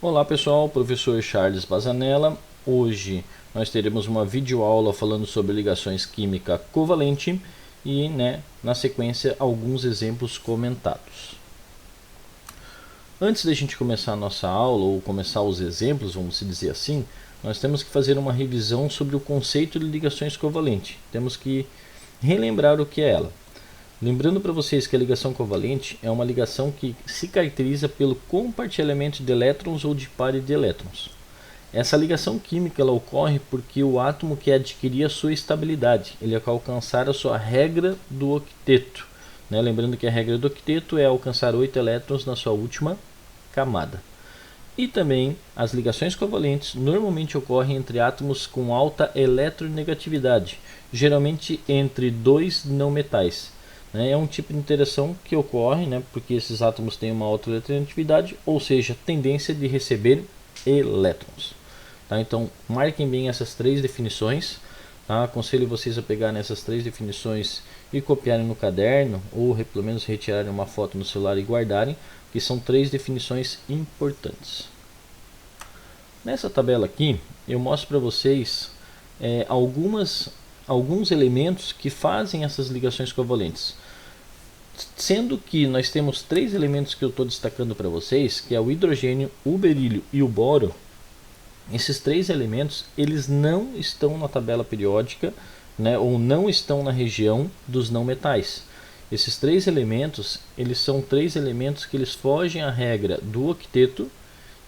Olá pessoal, professor Charles Bazanella. Hoje nós teremos uma videoaula falando sobre ligações química covalente e, na sequência, alguns exemplos comentados. Antes da gente começar a nossa aula, ou começar os exemplos, vamos dizer assim, nós temos que fazer uma revisão sobre o conceito de ligações covalentes. Temos que relembrar o que é ela. Lembrando para vocês que a ligação covalente é uma ligação que se caracteriza pelo compartilhamento de elétrons ou de pares de elétrons. Essa ligação química ela ocorre porque o átomo quer adquirir a sua estabilidade, ele quer alcançar a sua regra do octeto. Lembrando que a regra do octeto é alcançar 8 elétrons na sua última camada. E também as ligações covalentes normalmente ocorrem entre átomos com alta eletronegatividade, geralmente entre dois não metais. É um tipo de interação que ocorre porque esses átomos têm uma alta eletronegatividade, ou seja, tendência de receber elétrons. Então, marquem bem essas três definições. Aconselho vocês a pegarem essas três definições e copiarem no caderno, ou pelo menos retirarem uma foto no celular e guardarem, que são três definições importantes. Nessa tabela aqui, eu mostro para vocês alguns elementos que fazem essas ligações covalentes. Sendo que nós temos três elementos que eu estou destacando para vocês, que é o hidrogênio, o berílio e o boro. Esses três elementos eles não estão na tabela periódica, ou não estão na região dos não metais. Esses três elementos eles são três elementos que eles fogem à regra do octeto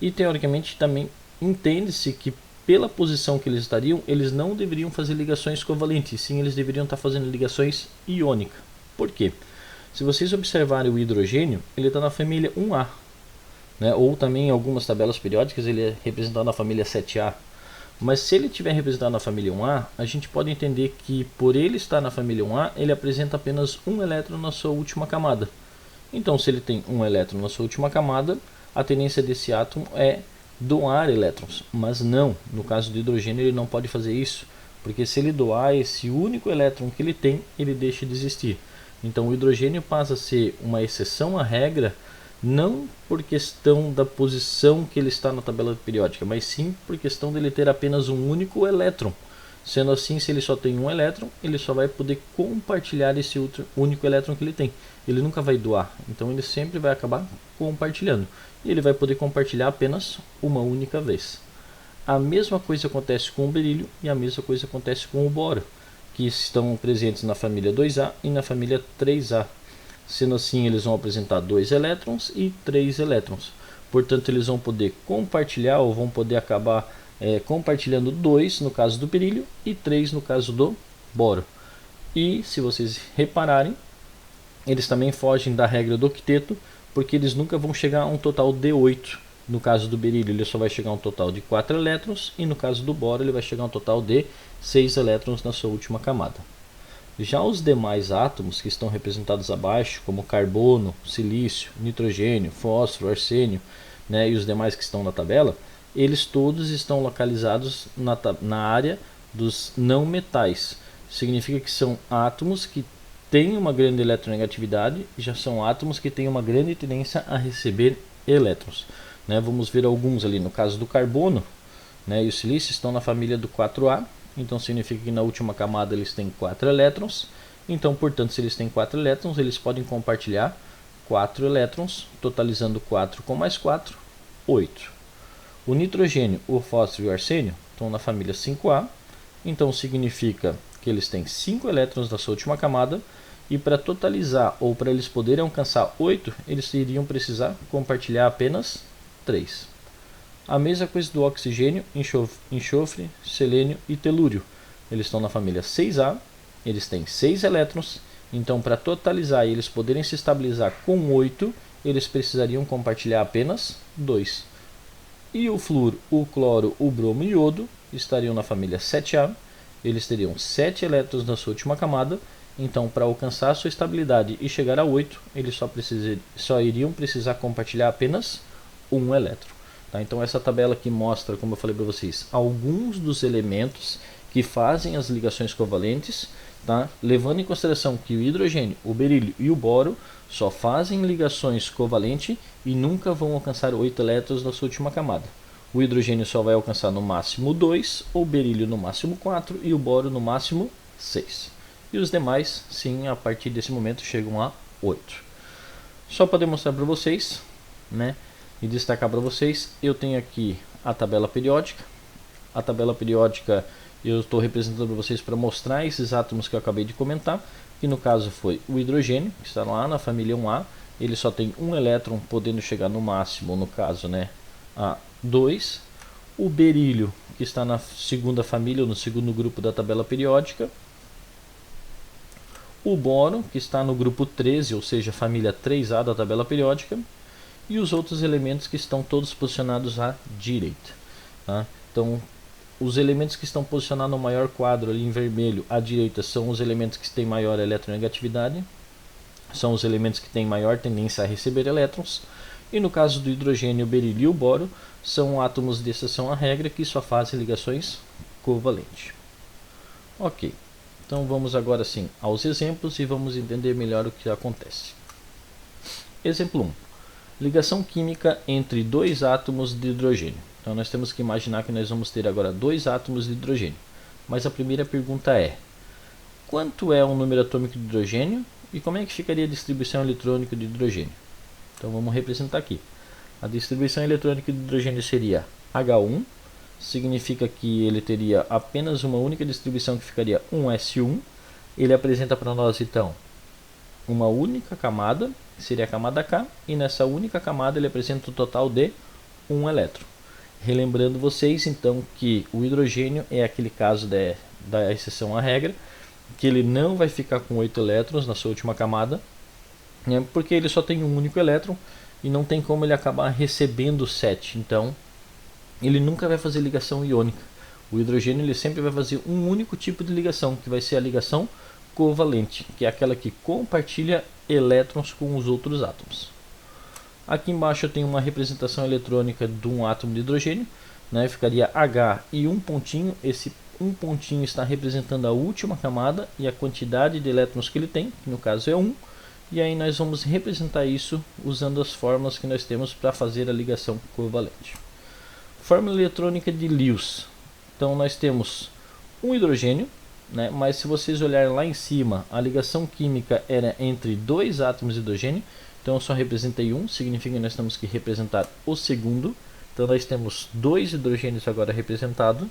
e teoricamente também entende-se que pela posição que eles estariam, eles não deveriam fazer ligações covalentes, sim eles deveriam estar fazendo ligações iônicas. Por quê? Se vocês observarem o hidrogênio, ele está na família 1A, ou também em algumas tabelas periódicas ele é representado na família 7A. Mas se ele estiver representado na família 1A, a gente pode entender que por ele estar na família 1A, ele apresenta apenas um elétron na sua última camada. Então se ele tem um elétron na sua última camada, a tendência desse átomo é doar elétrons. Mas não, no caso do hidrogênio ele não pode fazer isso, porque se ele doar esse único elétron que ele tem, ele deixa de existir. Então o hidrogênio passa a ser uma exceção à regra, não por questão da posição que ele está na tabela periódica, mas sim por questão dele ter apenas um único elétron. Sendo assim, se ele só tem um elétron, ele só vai poder compartilhar esse único elétron que ele tem. Ele nunca vai doar, então ele sempre vai acabar compartilhando. E ele vai poder compartilhar apenas uma única vez. A mesma coisa acontece com o berílio e a mesma coisa acontece com o boro, que estão presentes na família 2A e na família 3A. Sendo assim, eles vão apresentar 2 elétrons e 3 elétrons. Portanto, eles vão poder compartilhar ou vão poder acabar compartilhando 2 no caso do berílio e 3 no caso do boro. E se vocês repararem, eles também fogem da regra do octeto, porque eles nunca vão chegar a um total de 8. No caso do berílio, ele só vai chegar a um total de 4 elétrons, e no caso do boro, ele vai chegar a um total de 6 elétrons na sua última camada. Já os demais átomos que estão representados abaixo, como carbono, silício, nitrogênio, fósforo, arsênio, e os demais que estão na tabela, eles todos estão localizados na área dos não metais. Significa que são átomos que têm uma grande eletronegatividade e já são átomos que têm uma grande tendência a receber elétrons. Vamos ver alguns ali. No caso do carbono e o silício estão na família do 4A, então significa que na última camada eles têm 4 elétrons. Então, portanto, se eles têm 4 elétrons, eles podem compartilhar 4 elétrons, totalizando 4 com mais 4, 8. O nitrogênio, o fósforo e o arsênio estão na família 5A, então significa que eles têm 5 elétrons na sua última camada, e para totalizar ou para eles poderem alcançar 8, eles iriam precisar compartilhar apenas 3. A mesma coisa do oxigênio, enxofre, selênio e telúrio. Eles estão na família 6A, eles têm 6 elétrons, então para totalizar e eles poderem se estabilizar com 8, eles precisariam compartilhar apenas 2. E o flúor, o cloro, o bromo e o iodo estariam na família 7A, eles teriam 7 elétrons na sua última camada, então para alcançar a sua estabilidade e chegar a 8, eles só iriam precisar compartilhar apenas 1 elétron. Então essa tabela aqui mostra, como eu falei para vocês, alguns dos elementos que fazem as ligações covalentes, levando em consideração que o hidrogênio, o berílio e o boro só fazem ligações covalentes e nunca vão alcançar 8 elétrons na sua última camada. O hidrogênio só vai alcançar no máximo 2, o berílio no máximo 4 e o boro no máximo 6. E os demais, sim, a partir desse momento chegam a 8. Só para demonstrar para vocês, né, e destacar para vocês, eu tenho aqui a tabela periódica. A tabela periódica eu estou representando para vocês para mostrar esses átomos que eu acabei de comentar, que no caso foi o hidrogênio, que está lá na família 1A, ele só tem um elétron, podendo chegar no máximo, no caso, né, a 2. O berílio, que está na segunda família, ou no segundo grupo da tabela periódica. O boro, que está no grupo 13, ou seja, família 3A da tabela periódica. E os outros elementos que estão todos posicionados à direita. Tá? Então, os elementos que estão posicionados no maior quadro ali em vermelho à direita são os elementos que têm maior eletronegatividade, são os elementos que têm maior tendência a receber elétrons, e no caso do hidrogênio, o berílio e o boro são átomos de exceção à regra que só fazem ligações covalentes. Ok, então vamos agora sim aos exemplos e vamos entender melhor o que acontece. Exemplo 1. Ligação química entre dois átomos de hidrogênio. Então nós temos que imaginar que nós vamos ter agora dois átomos de hidrogênio. Mas a primeira pergunta é: quanto é o número atômico de hidrogênio e como é que ficaria a distribuição eletrônica de hidrogênio? Então vamos representar aqui. A distribuição eletrônica de hidrogênio seria H1, significa que ele teria apenas uma única distribuição que ficaria 1s1. Ele apresenta para nós então uma única camada, que seria a camada K, e nessa única camada ele apresenta um total de 1 elétron. Relembrando vocês então que o hidrogênio é aquele caso da exceção à regra, que ele não vai ficar com 8 elétrons na sua última camada, né, porque ele só tem um único elétron e não tem como ele acabar recebendo 7, então ele nunca vai fazer ligação iônica. O hidrogênio ele sempre vai fazer um único tipo de ligação, que vai ser a ligação covalente, que é aquela que compartilha elétrons com os outros átomos. Aqui embaixo eu tenho uma representação eletrônica de um átomo de hidrogênio, né? Ficaria H e um pontinho. Esse um pontinho está representando a última camada e a quantidade de elétrons que ele tem, que no caso é 1. E aí nós vamos representar isso usando as fórmulas que nós temos para fazer a ligação covalente. Fórmula eletrônica de Lewis. Então nós temos um hidrogênio, né? Mas se vocês olharem lá em cima, a ligação química era entre dois átomos de hidrogênio. Então eu só representei um, significa que nós temos que representar o segundo. Então nós temos dois hidrogênios agora representados,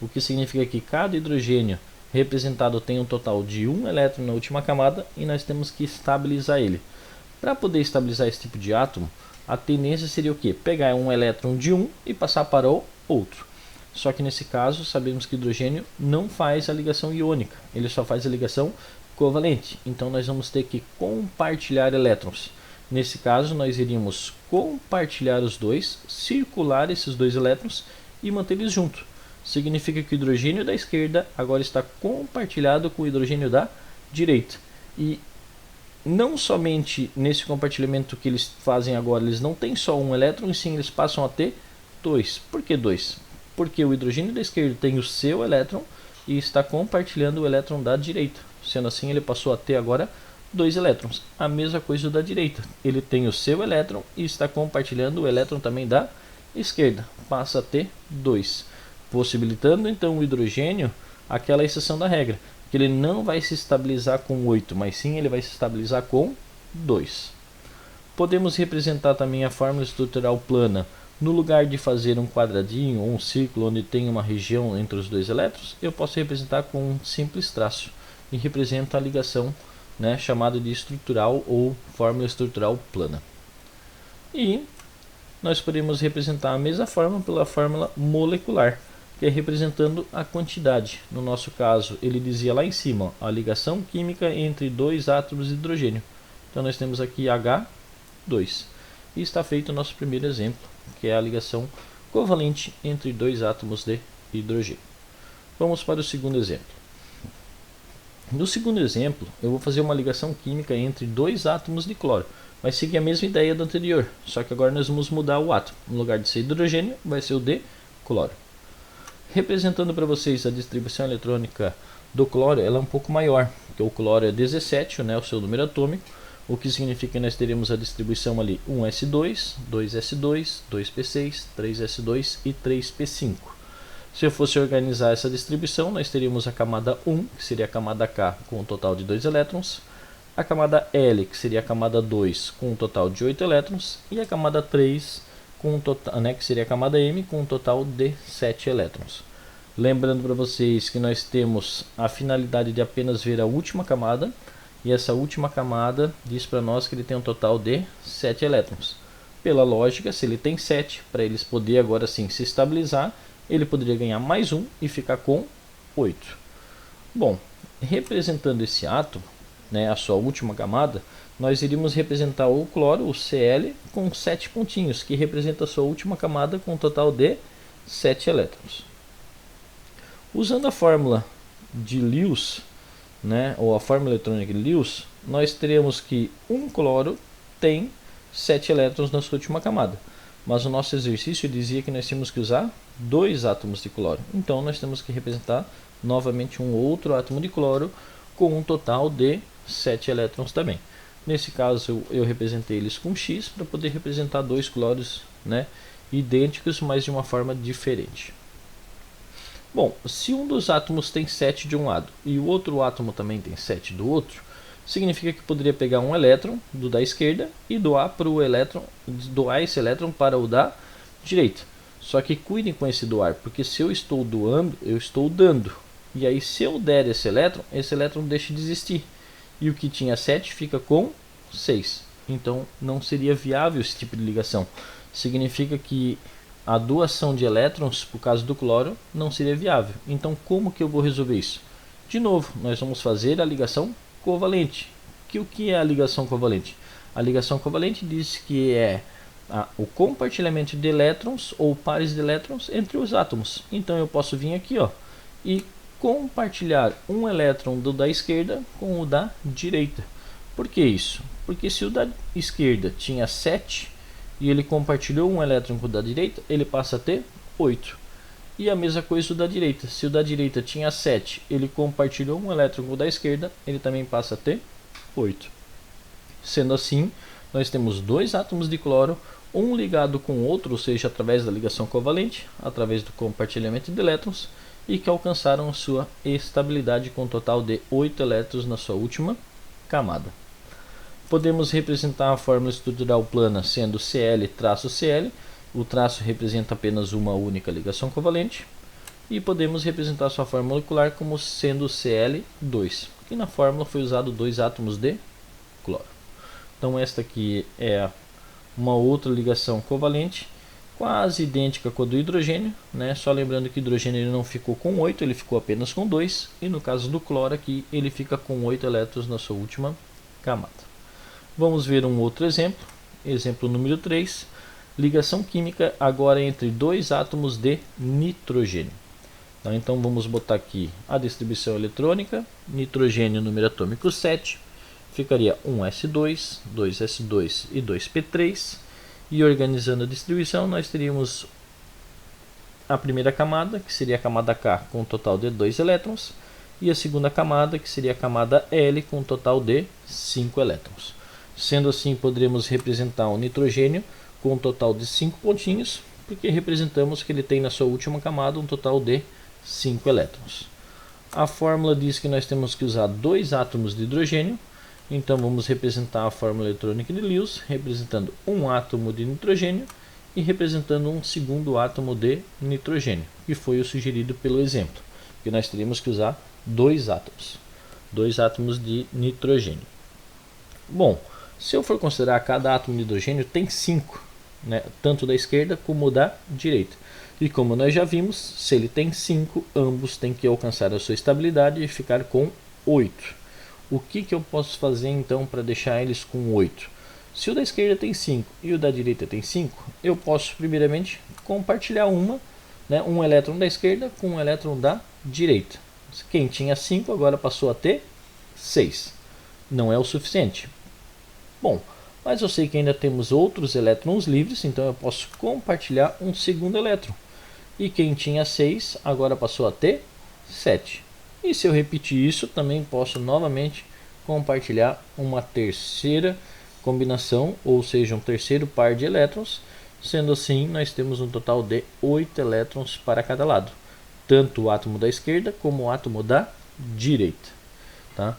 o que significa que cada hidrogênio representado tem um total de 1 elétron na última camada e nós temos que estabilizar ele. Para poder estabilizar esse tipo de átomo, a tendência seria o quê? Pegar um elétron de um e passar para o outro. Só que nesse caso sabemos que o hidrogênio não faz a ligação iônica, ele só faz a ligação covalente. Então nós vamos ter que compartilhar elétrons. Nesse caso nós iríamos compartilhar os dois, circular esses dois elétrons e manter eles juntos. Significa que o hidrogênio da esquerda agora está compartilhado com o hidrogênio da direita. E não somente nesse compartilhamento que eles fazem agora, eles não têm só um elétron, e sim eles passam a ter dois. Por que dois? Porque o hidrogênio da esquerda tem o seu elétron e está compartilhando o elétron da direita. Sendo assim, ele passou a ter agora 2 elétrons. A mesma coisa da direita. Ele tem o seu elétron e está compartilhando o elétron também da esquerda. Passa a ter 2. Possibilitando então o hidrogênio aquela exceção da regra, que ele não vai se estabilizar com 8, mas sim ele vai se estabilizar com 2. Podemos representar também a fórmula estrutural plana. No lugar de fazer um quadradinho ou um círculo onde tem uma região entre os dois elétrons, eu posso representar com um simples traço e representa a ligação, né, chamada de estrutural ou fórmula estrutural plana. E nós podemos representar a mesma forma pela fórmula molecular, que é representando a quantidade. No nosso caso, ele dizia lá em cima a ligação química entre dois átomos de hidrogênio. Então nós temos aqui H2. E está feito o nosso primeiro exemplo, que é a ligação covalente entre dois átomos de hidrogênio. Vamos para o segundo exemplo. No segundo exemplo, eu vou fazer uma ligação química entre dois átomos de cloro. Vai seguir a mesma ideia do anterior, só que agora nós vamos mudar o átomo. No lugar de ser hidrogênio, vai ser o de cloro. Representando para vocês a distribuição eletrônica do cloro, ela é um pouco maior, porque o cloro é 17, né, o seu número atômico. o que significa que nós teremos a distribuição ali 1s2, 2s2, 2p6, 3s2 e 3p5. Se eu fosse organizar essa distribuição, nós teríamos a camada 1, que seria a camada K com um total de 2 elétrons, a camada L, que seria a camada 2 com um total de 8 elétrons, e a camada 3, com um total, que seria a camada M com um total de 7 elétrons. Lembrando para vocês que nós temos a finalidade de apenas ver a última camada, e essa última camada diz para nós que ele tem um total de 7 elétrons. Pela lógica, se ele tem 7, para eles poder agora sim se estabilizar, ele poderia ganhar mais 1 e ficar com 8. Bom, representando esse átomo, a sua última camada, nós iríamos representar o cloro, o Cl, com 7 pontinhos, que representa a sua última camada com um total de 7 elétrons. Usando a fórmula de Lewis, ou a fórmula eletrônica de Lewis, nós teremos que um cloro tem 7 elétrons na sua última camada. Mas o nosso exercício dizia que nós temos que usar 2 átomos de cloro. Então nós temos que representar novamente um outro átomo de cloro com um total de 7 elétrons também. Nesse caso eu representei eles com X para poder representar 2 cloros idênticos, mas de uma forma diferente. Bom, se um dos átomos tem 7 de um lado e o outro átomo também tem 7 do outro, significa que poderia pegar um elétron do da esquerda e doar esse elétron para o da direita. Só que cuidem com esse doar, porque se eu estou doando, eu estou dando. E aí se eu der esse elétron deixa de existir. E o que tinha 7 fica com 6. Então não seria viável esse tipo de ligação. Significa que a doação de elétrons, por causa do cloro, não seria viável. Então como que eu vou resolver isso? De novo, nós vamos fazer a ligação covalente. O que é a ligação covalente? A ligação covalente diz que é o compartilhamento de elétrons ou pares de elétrons entre os átomos. Então eu posso vir aqui e compartilhar um elétron do da esquerda com o da direita. Por que isso? Porque se o da esquerda tinha 7 e ele compartilhou um elétron com o da direita, ele passa a ter 8. E a mesma coisa o da direita. Se o da direita tinha 7, ele compartilhou um elétron com o da esquerda, ele também passa a ter 8. Sendo assim, nós temos 2 átomos de cloro, um ligado com o outro, ou seja, através da ligação covalente, através do compartilhamento de elétrons, e que alcançaram a sua estabilidade com um total de 8 elétrons na sua última camada. Podemos representar a fórmula estrutural plana sendo Cl-Cl, o traço representa apenas uma única ligação covalente, e podemos representar sua fórmula molecular como sendo Cl2, que na fórmula foi usado 2 átomos de cloro. Então esta aqui é uma outra ligação covalente, quase idêntica com a do hidrogênio, só lembrando que o hidrogênio ele não ficou com 8, ele ficou apenas com 2, e no caso do cloro aqui ele fica com 8 elétrons na sua última camada. Vamos ver um outro exemplo, exemplo número 3, ligação química agora entre 2 átomos de nitrogênio. Então vamos botar aqui a distribuição eletrônica, nitrogênio número atômico 7, ficaria 1s2, 2s2 e 2p3, e organizando a distribuição nós teríamos a primeira camada, que seria a camada K com um total de 2 elétrons, e a segunda camada, que seria a camada L com um total de 5 elétrons. Sendo assim, poderíamos representar o nitrogênio com um total de 5 pontinhos, porque representamos que ele tem na sua última camada um total de 5 elétrons. A fórmula diz que nós temos que usar 2 átomos de hidrogênio, então vamos representar a fórmula eletrônica de Lewis, representando um átomo de nitrogênio e representando um segundo átomo de nitrogênio, que foi o sugerido pelo exemplo, que nós teríamos que usar 2 átomos de nitrogênio. Bom, se eu for considerar cada átomo de hidrogênio tem 5, tanto da esquerda como da direita. E como nós já vimos, se ele tem 5, ambos têm que alcançar a sua estabilidade e ficar com 8. O que eu posso fazer então para deixar eles com 8? Se o da esquerda tem 5 e o da direita tem 5, eu posso primeiramente compartilhar um elétron da esquerda com um elétron da direita. Quem tinha 5 agora passou a ter 6. Não é o suficiente. Bom, mas eu sei que ainda temos outros elétrons livres, então eu posso compartilhar um segundo elétron. E quem tinha 6 agora passou a ter 7. E se eu repetir isso, também posso novamente compartilhar uma terceira combinação, ou seja, um terceiro par de elétrons. Sendo assim, nós temos um total de 8 elétrons para cada lado, tanto o átomo da esquerda como o átomo da direita. Tá?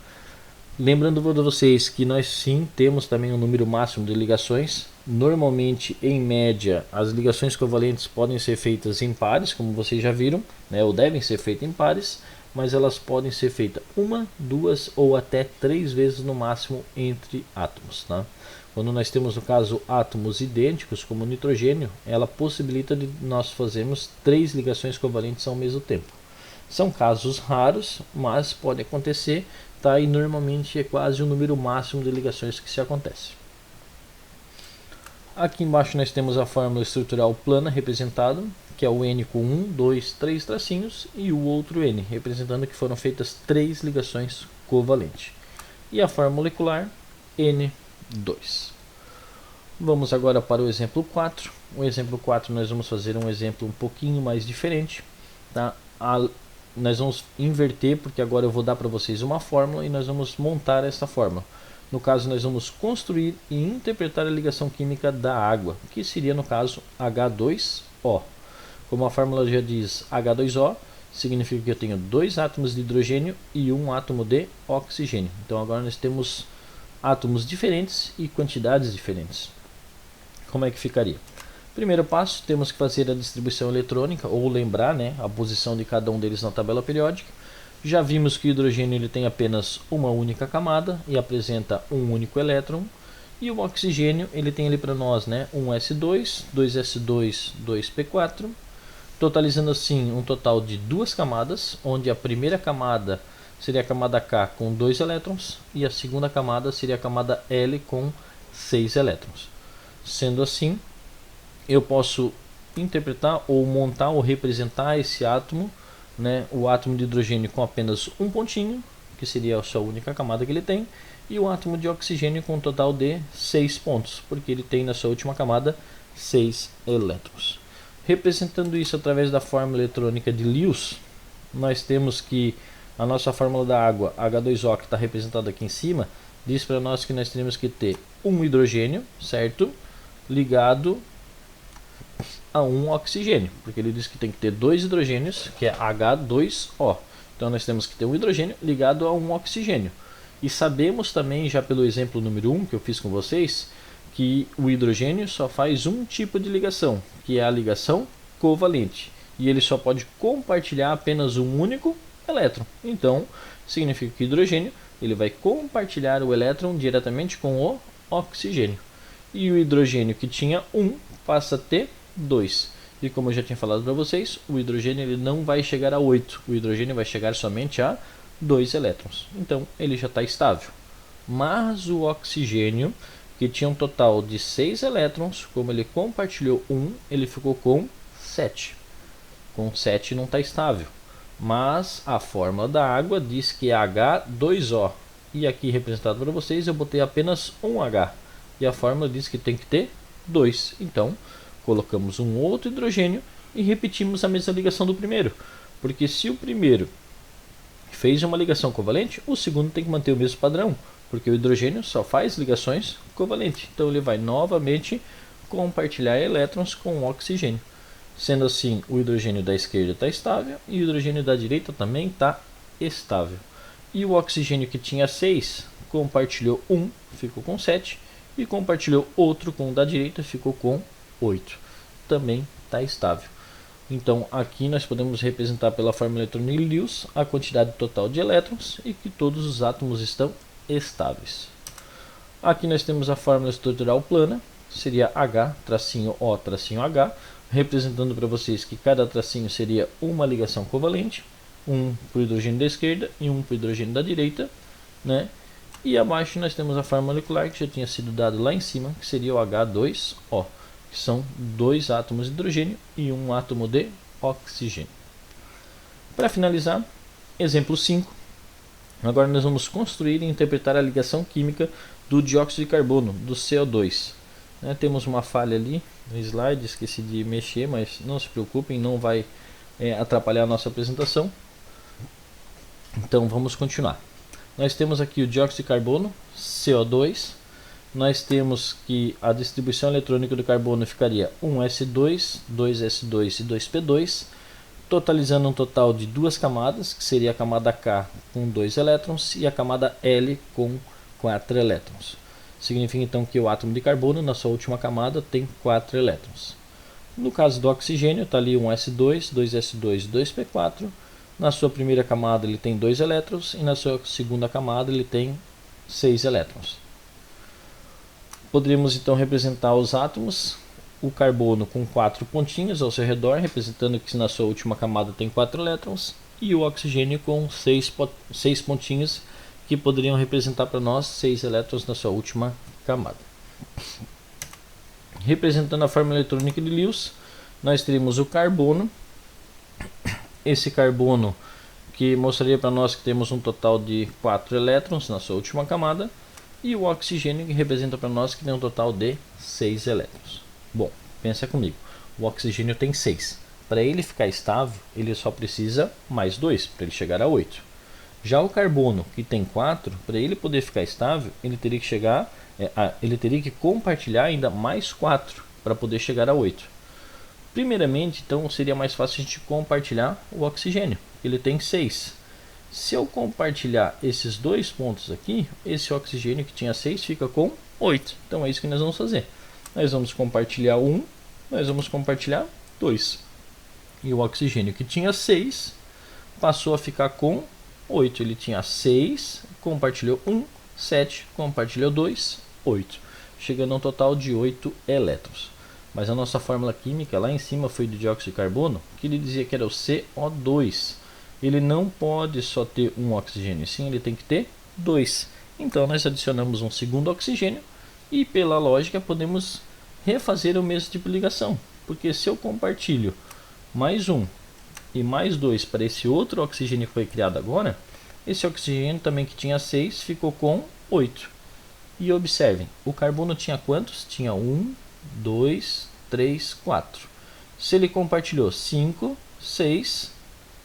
Lembrando para vocês que nós sim temos também um número máximo de ligações. Normalmente, em média, as ligações covalentes podem ser feitas em pares, como vocês já viram, né, ou devem ser feitas em pares, mas elas podem ser feitas uma, duas ou até 3 vezes no máximo entre átomos. Tá? Quando nós temos, no caso, átomos idênticos, como o nitrogênio, ela possibilita de nós fazermos 3 ligações covalentes ao mesmo tempo. São casos raros, mas pode acontecer, tá? E normalmente é quase o número máximo de ligações que se acontece. Aqui embaixo nós temos a fórmula estrutural plana representada, que é o N com 1, 2, 3 tracinhos, e o outro N, representando que foram feitas 3 ligações covalentes. E a fórmula molecular, N2. Vamos agora para o exemplo 4. O exemplo 4 nós vamos fazer um exemplo um pouquinho mais diferente, tá? Nós vamos inverter, porque agora eu vou dar para vocês uma fórmula e nós vamos montar essa fórmula. No caso, nós vamos construir e interpretar a ligação química da água, que seria, no caso, H2O. Como a fórmula já diz H2O, significa que eu tenho 2 átomos de hidrogênio e 1 átomo de oxigênio. Então agora nós temos átomos diferentes e quantidades diferentes. Como é que ficaria? Primeiro passo, temos que fazer a distribuição eletrônica, ou lembrar, né, a posição de cada um deles na tabela periódica. Já vimos que o hidrogênio ele tem apenas uma única camada e apresenta um único elétron. E o oxigênio ele tem ali para nós, né, um S2, 2S2, 2P4, totalizando assim um total de 2 camadas, onde a primeira camada seria a camada K com 2 elétrons e a segunda camada seria a camada L com 6 elétrons. Sendo assim, eu posso interpretar ou montar ou representar esse átomo, né, o átomo de hidrogênio com apenas um pontinho, que seria a sua única camada que ele tem, e o átomo de oxigênio com um total de 6 pontos, porque ele tem na sua última camada 6 elétrons. Representando isso através da fórmula eletrônica de Lewis, nós temos que a nossa fórmula da água, H2O, que está representada aqui em cima, diz para nós que nós teremos que ter um hidrogênio, certo? Ligado a um oxigênio, porque ele diz que tem que ter 2 hidrogênios, que é H2O. Então nós temos que ter um hidrogênio ligado a um oxigênio. E sabemos também, já pelo exemplo número 1 que eu fiz com vocês, que o hidrogênio só faz um tipo de ligação, que é a ligação covalente. E ele só pode compartilhar apenas um único elétron. Então, significa que o hidrogênio ele vai compartilhar o elétron diretamente com o oxigênio. E o hidrogênio que tinha 1 passa a ter 2. E como eu já tinha falado para vocês, o hidrogênio ele não vai chegar a 8. O hidrogênio vai chegar somente a 2 elétrons. Então, ele já está estável. Mas o oxigênio, que tinha um total de 6 elétrons, como ele compartilhou 1, ele ficou com 7. Com 7 não está estável. Mas a fórmula da água diz que é H2O. E aqui representado para vocês eu botei apenas um H. E a fórmula diz que tem que ter 2. Então, colocamos um outro hidrogênio e repetimos a mesma ligação do primeiro. Porque se o primeiro fez uma ligação covalente, o segundo tem que manter o mesmo padrão. Porque o hidrogênio só faz ligações covalentes. Então ele vai novamente compartilhar elétrons com o oxigênio. Sendo assim, o hidrogênio da esquerda está estável e o hidrogênio da direita também está estável. E o oxigênio que tinha 6 compartilhou 1, ficou com 7. E compartilhou outro com o da direita, ficou com 8. Também está estável. Então aqui nós podemos representar pela fórmula eletrônica de Lewis a quantidade total de elétrons e que todos os átomos estão estáveis. Aqui nós temos a fórmula estrutural plana, seria H-O-H, representando para vocês que cada tracinho seria uma ligação covalente, um para o hidrogênio da esquerda e um para o hidrogênio da direita, né? E abaixo nós temos a fórmula molecular que já tinha sido dado lá em cima, que seria o H2O, que são 2 átomos de hidrogênio e um átomo de oxigênio. Para finalizar, exemplo 5. Agora nós vamos construir e interpretar a ligação química do dióxido de carbono, do CO2. Temos uma falha ali no slide, esqueci de mexer, mas não se preocupem, não vai atrapalhar a nossa apresentação. Então vamos continuar. Nós temos aqui o dióxido de carbono, CO2. Nós temos que a distribuição eletrônica do carbono ficaria 1s2, 2s2 e 2p2, totalizando um total de duas camadas, que seria a camada K com 2 elétrons e a camada L com 4 elétrons. Significa então que o átomo de carbono, na sua última camada, tem 4 elétrons. No caso do oxigênio, está ali 1s2, 2s2 e 2p4. Na sua primeira camada ele tem 2 elétrons e na sua segunda camada ele tem 6 elétrons. Poderíamos então representar os átomos, o carbono com 4 pontinhos ao seu redor, representando que na sua última camada tem 4 elétrons, e o oxigênio com 6 pontinhos, que poderiam representar para nós 6 elétrons na sua última camada. Representando a fórmula eletrônica de Lewis, nós teríamos o carbono, esse carbono que mostraria para nós que temos um total de 4 elétrons na sua última camada, e o oxigênio que representa para nós que tem um total de 6 elétrons. Bom, pensa comigo, o oxigênio tem 6. Para ele ficar estável, ele só precisa mais 2, para ele chegar a 8. Já o carbono, que tem 4, para ele poder ficar estável, ele teria que compartilhar ainda mais 4 para poder chegar a 8. Primeiramente, então, seria mais fácil a gente compartilhar o oxigênio, ele tem 6. Se eu compartilhar esses dois pontos aqui, esse oxigênio que tinha 6 fica com 8. Então é isso que nós vamos fazer. Nós vamos compartilhar 1, nós vamos compartilhar 2. E o oxigênio que tinha 6 passou a ficar com 8. Ele tinha 6, compartilhou 1, 7, compartilhou 2, 8. Chegando a um total de 8 elétrons. Mas a nossa fórmula química lá em cima foi do dióxido de carbono, que ele dizia que era o CO2. Ele não pode só ter um oxigênio, sim, ele tem que ter 2. Então nós adicionamos um segundo oxigênio e pela lógica podemos refazer o mesmo tipo de ligação. Porque se eu compartilho mais 1 e mais 2 para esse outro oxigênio que foi criado agora, esse oxigênio também que tinha 6 ficou com 8. E observem, o carbono tinha quantos? Tinha 1, 2, 3, 4. Se ele compartilhou 5, 6,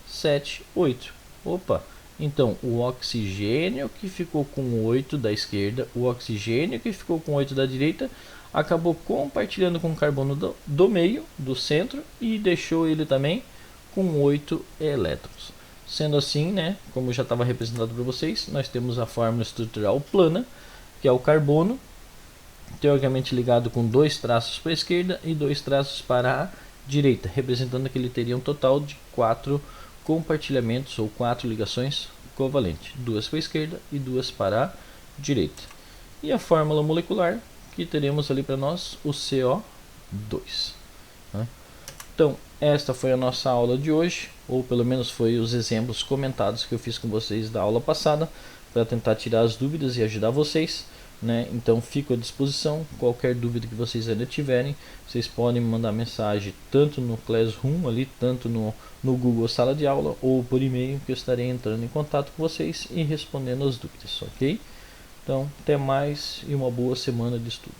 7, 8. Opa, então o oxigênio que ficou com 8 da esquerda, o oxigênio que ficou com 8 da direita, acabou compartilhando com o carbono do meio, do centro, e deixou ele também com 8 elétrons. Sendo assim, né, como já estava representado para vocês, nós temos a fórmula estrutural plana, que é o carbono, teoricamente ligado com 2 traços para a esquerda e 2 traços para a direita, representando que ele teria um total de 4 compartilhamentos ou 4 ligações covalentes, 2 para a esquerda e 2 para a direita. E a fórmula molecular que teremos ali para nós, o CO2. Né? Então, esta foi a nossa aula de hoje, ou pelo menos foi os exemplos comentados que eu fiz com vocês da aula passada, para tentar tirar as dúvidas e ajudar vocês. Né? Então fico à disposição, qualquer dúvida que vocês ainda tiverem, vocês podem me mandar mensagem tanto no Classroom, ali, tanto no Google Sala de Aula, ou por e-mail, que eu estarei entrando em contato com vocês e respondendo as dúvidas, ok? Então, até mais e uma boa semana de estudo.